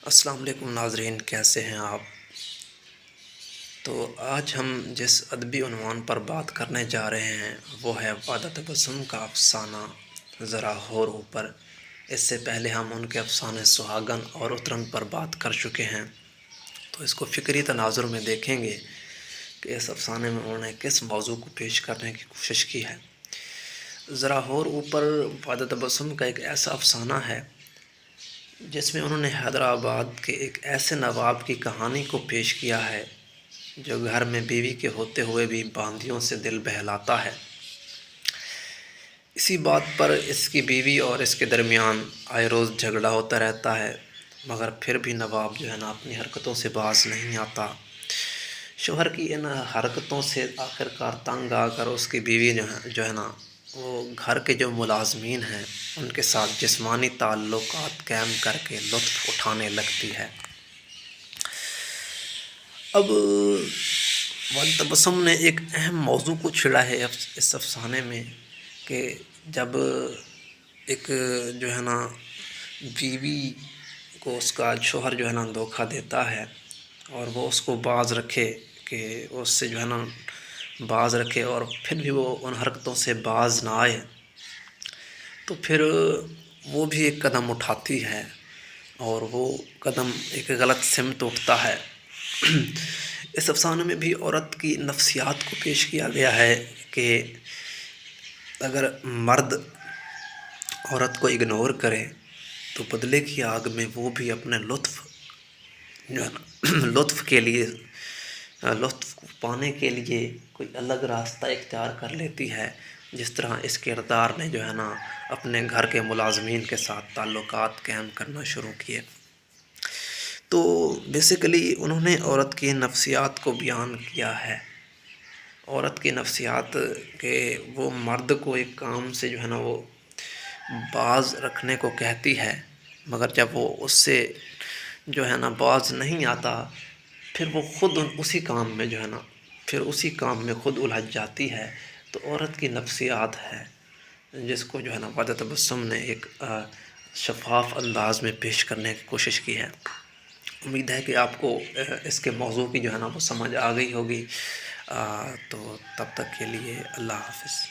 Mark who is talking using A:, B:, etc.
A: السلام علیکم ناظرین، کیسے ہیں آپ؟ تو آج ہم جس ادبی عنوان پر بات کرنے جا رہے ہیں وہ ہے وحدت تبسم کا افسانہ ذرا غور اوپر۔ اس سے پہلے ہم ان کے افسانے سہاگن اور اترن پر بات کر چکے ہیں، تو اس کو فکری تناظر میں دیکھیں گے کہ اس افسانے میں انہوں نے کس موضوع کو پیش کرنے کی کوشش کی ہے۔ ذرا غور اوپر وحدت تبسم کا ایک ایسا افسانہ ہے جس میں انہوں نے حیدرآباد کے ایک ایسے نواب کی کہانی کو پیش کیا ہے جو گھر میں بیوی کے ہوتے ہوئے بھی باندیوں سے دل بہلاتا ہے۔ اسی بات پر اس کی بیوی اور اس کے درمیان آئے روز جھگڑا ہوتا رہتا ہے، مگر پھر بھی نواب جو ہے نا اپنی حرکتوں سے باز نہیں آتا۔ شوہر کی ان حرکتوں سے آخرکار تنگ آ کر اس کی بیوی جو ہے نا وہ گھر کے جو ملازمین ہیں ان کے ساتھ جسمانی تعلقات قائم کر کے لطف اٹھانے لگتی ہے۔ اب وحدت تبسم نے ایک اہم موضوع کو چھیڑا ہے اس افسانے میں کہ جب ایک جو ہے نا بیوی کو اس کا شوہر جو ہے نا دھوکہ دیتا ہے اور وہ اس کو باز رکھے کہ اس سے جو ہے نا باز رکھے اور پھر بھی وہ ان حرکتوں سے باز نہ آئے، تو پھر وہ بھی ایک قدم اٹھاتی ہے اور وہ قدم ایک غلط سمت اٹھتا ہے۔ اس افسانے میں بھی عورت کی نفسیات کو پیش کیا گیا ہے کہ اگر مرد عورت کو اگنور کرے تو بدلے کی آگ میں وہ بھی اپنے لطف جو ہے نا لطف پانے کے لیے کوئی الگ راستہ اختیار کر لیتی ہے، جس طرح اس کردار نے جو ہے نا اپنے گھر کے ملازمین کے ساتھ تعلقات قائم کرنا شروع کیے۔ تو بیسیکلی انہوں نے عورت کی نفسیات کو بیان کیا ہے، عورت کی نفسیات کہ وہ مرد کو ایک کام سے جو ہے نا وہ باز رکھنے کو کہتی ہے، مگر جب وہ اس سے جو ہے نا باز نہیں آتا پھر وہ خود اسی کام میں جو ہے نا خود الجھ جاتی ہے۔ تو عورت کی نفسیات ہے جس کو جو ہے نا وحدت تبسم نے ایک شفاف انداز میں پیش کرنے کی کوشش کی ہے۔ امید ہے کہ آپ کو اس کے موضوع کی جو ہے نا وہ سمجھ آ گئی ہوگی۔ تو تب تک کے لیے اللہ حافظ۔